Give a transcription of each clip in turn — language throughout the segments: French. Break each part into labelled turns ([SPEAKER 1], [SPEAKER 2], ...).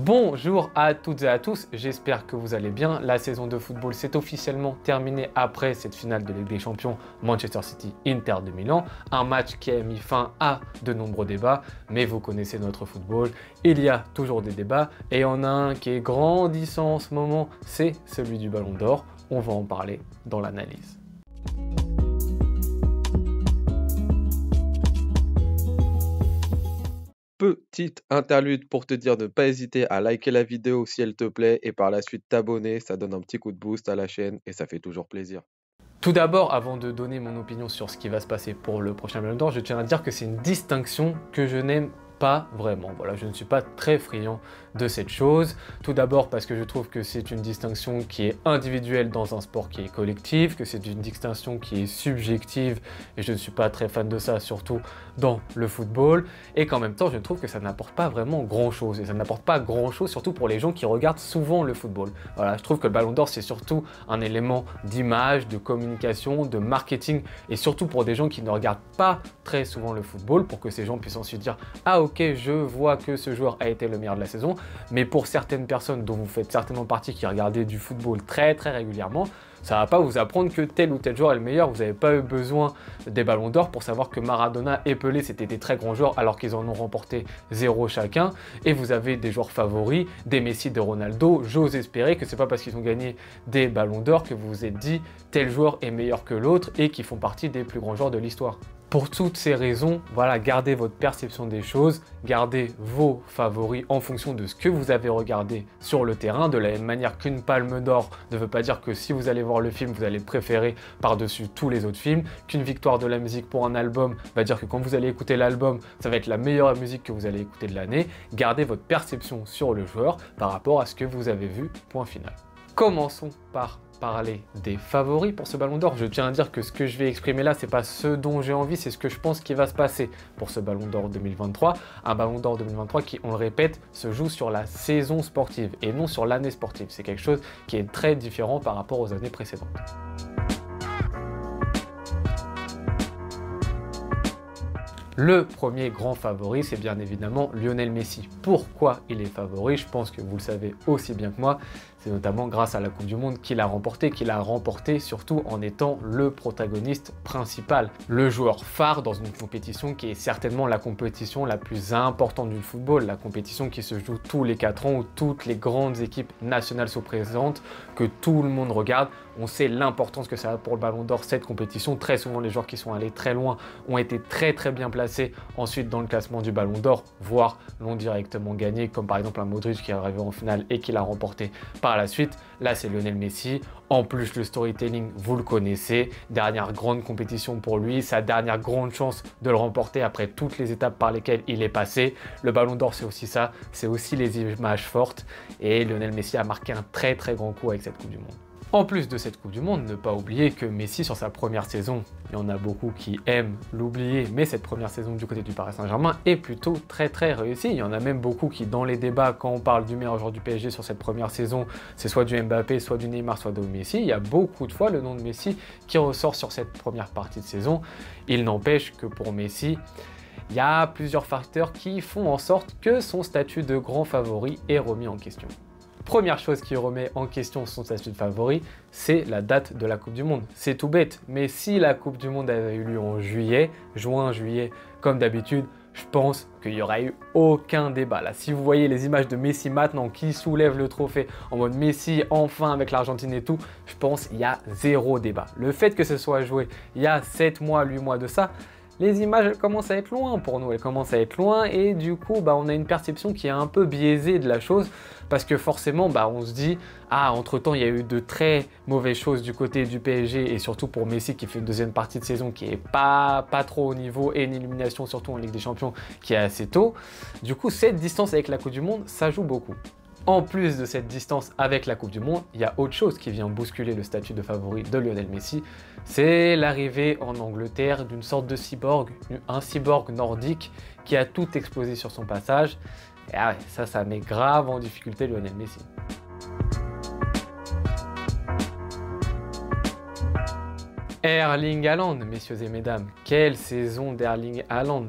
[SPEAKER 1] Bonjour à toutes et à tous, j'espère que vous allez bien. La saison de football s'est officiellement terminée après cette finale de Ligue des Champions Manchester City-Inter de Milan. Un match qui a mis fin à de nombreux débats, mais vous connaissez notre football, il y a toujours des débats et il y en a un qui est grandissant en ce moment, c'est celui du Ballon d'Or. On va en parler dans l'analyse.
[SPEAKER 2] Petite interlude pour te dire de ne pas hésiter à liker la vidéo si elle te plaît et par la suite t'abonner, ça donne un petit coup de boost à la chaîne et ça fait toujours plaisir.
[SPEAKER 1] Tout d'abord, avant de donner mon opinion sur ce qui va se passer pour le prochain Ballon d'Or, je tiens à dire que c'est une distinction que je n'aime pas vraiment. Voilà, je ne suis pas très friand de cette chose. Tout d'abord parce que je trouve que c'est une distinction qui est individuelle dans un sport qui est collectif, que c'est une distinction qui est subjective et je ne suis pas très fan de ça, surtout dans le football. Et qu'en même temps, je trouve que ça n'apporte pas vraiment grand-chose. Et ça n'apporte pas grand-chose, surtout pour les gens qui regardent souvent le football. Voilà, je trouve que le Ballon d'Or, c'est surtout un élément d'image, de communication, de marketing et surtout pour des gens qui ne regardent pas très souvent le football, pour que ces gens puissent ensuite dire « Ah ok, je vois que ce joueur a été le meilleur de la saison », mais pour certaines personnes dont vous faites certainement partie qui regardez du football très régulièrement, ça ne va pas vous apprendre que tel ou tel joueur est le meilleur. Vous n'avez pas eu besoin des ballons d'or pour savoir que Maradona et Pelé c'était des très grands joueurs alors qu'ils en ont remporté 0 chacun. Et vous avez des joueurs favoris, des Messi, des Ronaldo. J'ose espérer que c'est pas parce qu'ils ont gagné des ballons d'or que vous vous êtes dit tel joueur est meilleur que l'autre et qu'ils font partie des plus grands joueurs de l'histoire. Pour toutes ces raisons, voilà, gardez votre perception des choses, gardez vos favoris en fonction de ce que vous avez regardé sur le terrain. De la même manière qu'une palme d'or ne veut pas dire que si vous allez voir le film, vous allez le préférer par-dessus tous les autres films. Qu'une victoire de la musique pour un album va dire que quand vous allez écouter l'album, ça va être la meilleure musique que vous allez écouter de l'année. Gardez votre perception sur le joueur par rapport à ce que vous avez vu, point final. Commençons par parler des favoris pour ce Ballon d'Or. Je tiens à dire que ce que je vais exprimer là, c'est pas ce dont j'ai envie, c'est ce que je pense qui va se passer pour ce Ballon d'Or 2023. Un Ballon d'Or 2023 qui, on le répète, se joue sur la saison sportive et non sur l'année sportive. C'est quelque chose qui est très différent par rapport aux années précédentes. Le premier grand favori, c'est bien évidemment Lionel Messi. Pourquoi il est favori? Je pense que vous le savez aussi bien que moi. C'est notamment grâce à la Coupe du Monde qu'il a remporté surtout en étant le protagoniste principal, le joueur phare dans une compétition qui est certainement la compétition la plus importante du football, la compétition qui se joue tous les 4 ans où toutes les grandes équipes nationales sont présentes, que tout le monde regarde. On sait l'importance que ça a pour le Ballon d'Or cette compétition. Très souvent, les joueurs qui sont allés très loin ont été très bien placés ensuite dans le classement du Ballon d'Or, voire l'ont directement gagné, comme par exemple un Modric qui est arrivé en finale et qui l'a remporté par la suite. Là, c'est Lionel Messi. En plus, le storytelling, vous le connaissez. Dernière grande compétition pour lui, sa dernière grande chance de le remporter après toutes les étapes par lesquelles il est passé. Le Ballon d'Or, c'est aussi ça. C'est aussi les images fortes. Et Lionel Messi a marqué un très grand coup avec cette Coupe du Monde. En plus de cette Coupe du Monde, ne pas oublier que Messi sur sa première saison, il y en a beaucoup qui aiment l'oublier, mais cette première saison du côté du Paris Saint-Germain est plutôt très réussie. Il y en a même beaucoup qui, dans les débats, quand on parle du meilleur joueur du PSG sur cette première saison, c'est soit du Mbappé, soit du Neymar, soit de Messi. Il y a beaucoup de fois le nom de Messi qui ressort sur cette première partie de saison. Il n'empêche que pour Messi, il y a plusieurs facteurs qui font en sorte que son statut de grand favori est remis en question. Première chose qui remet en question son statut de favori, c'est la date de la Coupe du Monde. C'est tout bête, mais si la Coupe du Monde avait eu lieu en juin, juillet, comme d'habitude, je pense qu'il n'y aurait eu aucun débat. Là, si vous voyez les images de Messi maintenant qui soulève le trophée en mode Messi enfin avec l'Argentine et tout, je pense qu'il y a 0 débat. Le fait que ce soit joué il y a 7 mois, 8 mois de ça, les images elles commencent à être loin pour nous, elles commencent à être loin et du coup on a une perception qui est un peu biaisée de la chose parce que forcément on se dit ah entre temps il y a eu de très mauvaises choses du côté du PSG et surtout pour Messi qui fait une deuxième partie de saison qui est pas trop au niveau et une élimination surtout en Ligue des Champions qui est assez tôt. Du coup cette distance avec la Coupe du Monde ça joue beaucoup. En plus de cette distance avec la Coupe du Monde, il y a autre chose qui vient bousculer le statut de favori de Lionel Messi, c'est l'arrivée en Angleterre d'une sorte de cyborg, un cyborg nordique qui a tout explosé sur son passage. Et ah ouais, ça met grave en difficulté Lionel Messi. Erling Haaland, messieurs et mesdames, quelle saison d'Erling Haaland!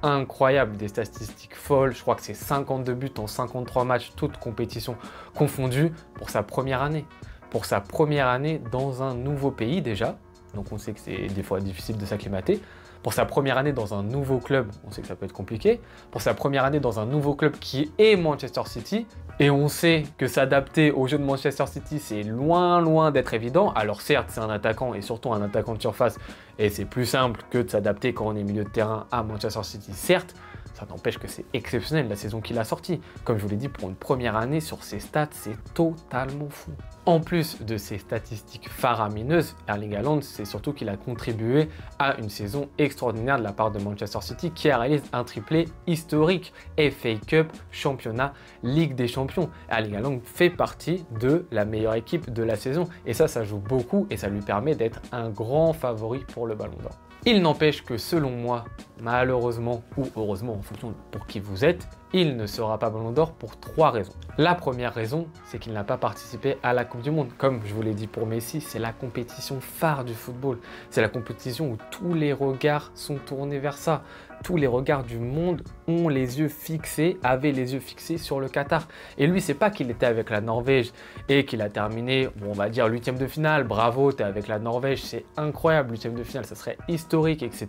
[SPEAKER 1] incroyables, des statistiques folles. Je crois que c'est 52 buts en 53 matchs, toutes compétitions confondues, pour sa première année. Pour sa première année dans un nouveau pays déjà, donc on sait que c'est des fois difficile de s'acclimater. Pour sa première année dans un nouveau club, on sait que ça peut être compliqué. Pour sa première année dans un nouveau club qui est Manchester City, et on sait que s'adapter au jeu de Manchester City, c'est loin d'être évident. Alors certes, c'est un attaquant et surtout un attaquant de surface, et c'est plus simple que de s'adapter quand on est milieu de terrain à Manchester City, certes. Ça n'empêche que c'est exceptionnel la saison qu'il a sortie. Comme je vous l'ai dit, pour une première année, sur ses stats, c'est totalement fou. En plus de ses statistiques faramineuses, Erling Haaland, c'est surtout qu'il a contribué à une saison extraordinaire de la part de Manchester City qui a réalisé un triplé historique. FA Cup, championnat, Ligue des Champions. Erling Haaland fait partie de la meilleure équipe de la saison. Et ça joue beaucoup et ça lui permet d'être un grand favori pour le Ballon d'Or. Il n'empêche que selon moi, malheureusement ou heureusement en fonction de pour qui vous êtes, il ne sera pas Ballon d'Or pour 3 raisons. La première raison, c'est qu'il n'a pas participé à la Coupe du Monde. Comme je vous l'ai dit pour Messi, c'est la compétition phare du football. C'est la compétition où tous les regards sont tournés vers ça. Tous les regards du monde ont les yeux fixés, avaient les yeux fixés sur le Qatar. Et lui, c'est pas qu'il était avec la Norvège et qu'il a terminé, bon, on va dire, 8e de finale. Bravo, t'es avec la Norvège, c'est incroyable, 8e de finale, ça serait historique, etc.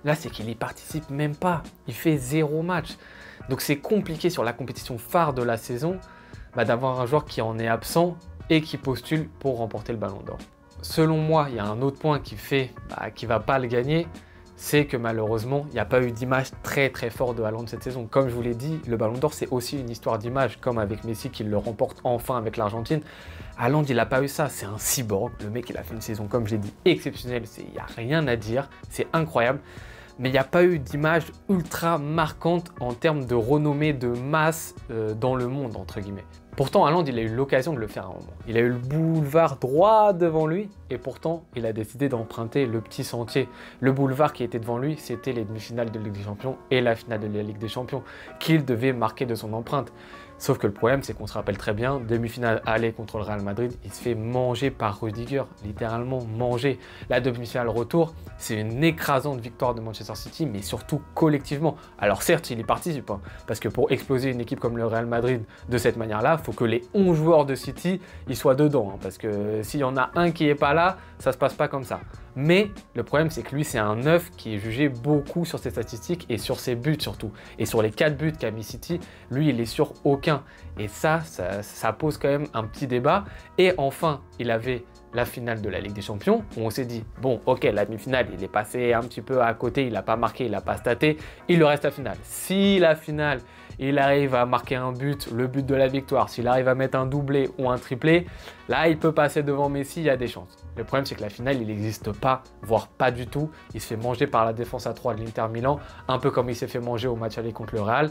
[SPEAKER 1] Là, c'est qu'il y participe même pas. Il fait 0 match. Donc c'est compliqué sur la compétition phare de la saison d'avoir un joueur qui en est absent et qui postule pour remporter le Ballon d'Or. Selon moi, il y a un autre point qui fait qu'il ne va pas le gagner, c'est que malheureusement, il n'y a pas eu d'image très fort de Haaland cette saison. Comme je vous l'ai dit, le Ballon d'Or, c'est aussi une histoire d'image, comme avec Messi qui le remporte enfin avec l'Argentine. Haaland, il n'a pas eu ça, c'est un cyborg. Le mec, il a fait une saison, comme je l'ai dit, exceptionnelle, il n'y a rien à dire, c'est incroyable. Mais il n'y a pas eu d'image ultra marquante en termes de renommée, de masse dans le monde, entre guillemets. Pourtant, Haaland, il a eu l'occasion de le faire à un moment. Il a eu le boulevard droit devant lui et pourtant, il a décidé d'emprunter le petit sentier. Le boulevard qui était devant lui, c'était les demi-finales de Ligue des Champions et la finale de la Ligue des Champions qu'il devait marquer de son empreinte. Sauf que le problème, c'est qu'on se rappelle très bien, demi-finale aller contre le Real Madrid, il se fait manger par Rudiger, littéralement manger. La demi-finale retour, c'est une écrasante victoire de Manchester City, mais surtout collectivement. Alors certes, il y participe, parce que pour exploser une équipe comme le Real Madrid de cette manière-là, il faut que les 11 joueurs de City ils soient dedans, parce que s'il y en a un qui n'est pas là, ça ne se passe pas comme ça. Mais le problème, c'est que lui, c'est un neuf qui est jugé beaucoup sur ses statistiques et sur ses buts surtout. Et sur les 4 buts qu'a mis City, lui, il est sur aucun. Et ça pose quand même un petit débat. Et enfin, il avait la finale de la Ligue des Champions, où on s'est dit, bon, ok, la demi-finale, il est passé un petit peu à côté, il n'a pas marqué, il n'a pas staté, il lui reste la finale. Si la finale, il arrive à marquer un but, le but de la victoire, s'il arrive à mettre un doublé ou un triplé, là, il peut passer devant Messi, il y a des chances. Le problème, c'est que la finale, il n'existe pas, voire pas du tout. Il se fait manger par la défense à 3 de l'Inter Milan, un peu comme il s'est fait manger au match aller contre le Real.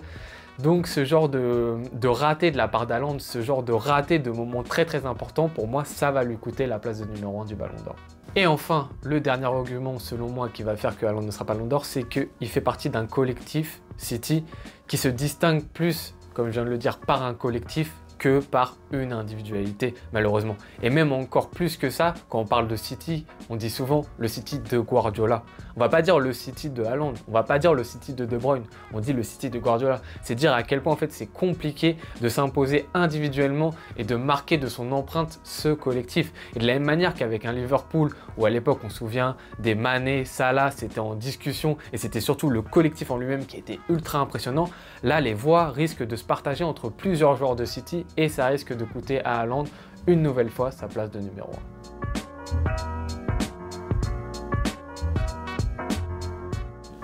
[SPEAKER 1] Donc ce genre de raté de la part d'Haaland, ce genre de raté de moments très importants, pour moi, ça va lui coûter la place de numéro 1 du Ballon d'Or. Et enfin, le dernier argument, selon moi, qui va faire que Haaland ne sera pas Ballon d'Or, c'est qu'il fait partie d'un collectif, City, qui se distingue plus, comme je viens de le dire, par un collectif que par une individualité, malheureusement. Et même encore plus que ça, quand on parle de City, on dit souvent le City de Guardiola. On va pas dire le City de Haaland, on va pas dire le City de De Bruyne, on dit le City de Guardiola. C'est dire à quel point en fait c'est compliqué de s'imposer individuellement et de marquer de son empreinte ce collectif. Et de la même manière qu'avec un Liverpool, où à l'époque on se souvient des Mané, Salah, c'était en discussion et c'était surtout le collectif en lui-même qui était ultra impressionnant. Là, les voix risquent de se partager entre plusieurs joueurs de City et ça risque de coûter à Haaland une nouvelle fois sa place de numéro 1.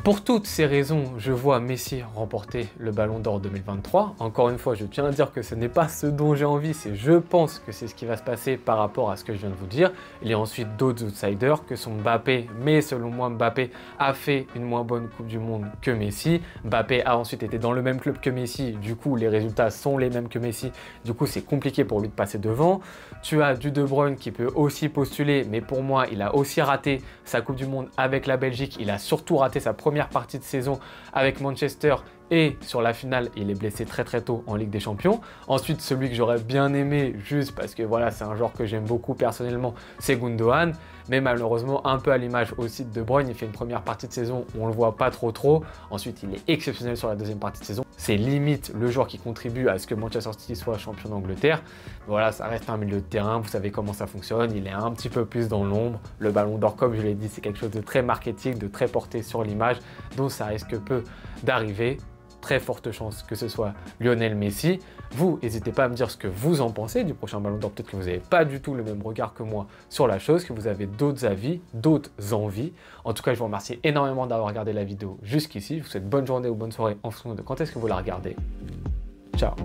[SPEAKER 1] Pour toutes ces raisons, je vois Messi remporter le Ballon d'Or 2023. Encore une fois, je tiens à dire que ce n'est pas ce dont j'ai envie, c'est je pense que c'est ce qui va se passer par rapport à ce que je viens de vous dire. Il y a ensuite d'autres outsiders que sont Mbappé, mais selon moi, Mbappé a fait une moins bonne Coupe du Monde que Messi. Mbappé a ensuite été dans le même club que Messi, du coup les résultats sont les mêmes que Messi, du coup c'est compliqué pour lui de passer devant. Tu as du De Bruyne qui peut aussi postuler, mais pour moi, il a aussi raté sa Coupe du Monde avec la Belgique, il a surtout raté sa première partie de saison avec Manchester et sur la finale, il est blessé très tôt en Ligue des Champions. Ensuite, celui que j'aurais bien aimé, juste parce que voilà, c'est un joueur que j'aime beaucoup personnellement, c'est Gundogan. mais malheureusement, un peu à l'image aussi de De Bruyne, il fait une première partie de saison où on le voit pas trop. Ensuite, il est exceptionnel sur la deuxième partie de saison. C'est limite le joueur qui contribue à ce que Manchester City soit champion d'Angleterre. Voilà, ça reste un milieu de terrain, vous savez comment ça fonctionne, il est un petit peu plus dans l'ombre. Le ballon d'or, comme je l'ai dit, c'est quelque chose de très marketing, de très porté sur l'image, donc ça risque peu d'arriver. Très forte chance que ce soit Lionel Messi. Vous, n'hésitez pas à me dire ce que vous en pensez du prochain Ballon d'Or. Peut-être que vous n'avez pas du tout le même regard que moi sur la chose, que vous avez d'autres avis, d'autres envies. En tout cas, je vous remercie énormément d'avoir regardé la vidéo jusqu'ici. Je vous souhaite bonne journée ou bonne soirée en fonction de quand est-ce que vous la regardez. Ciao.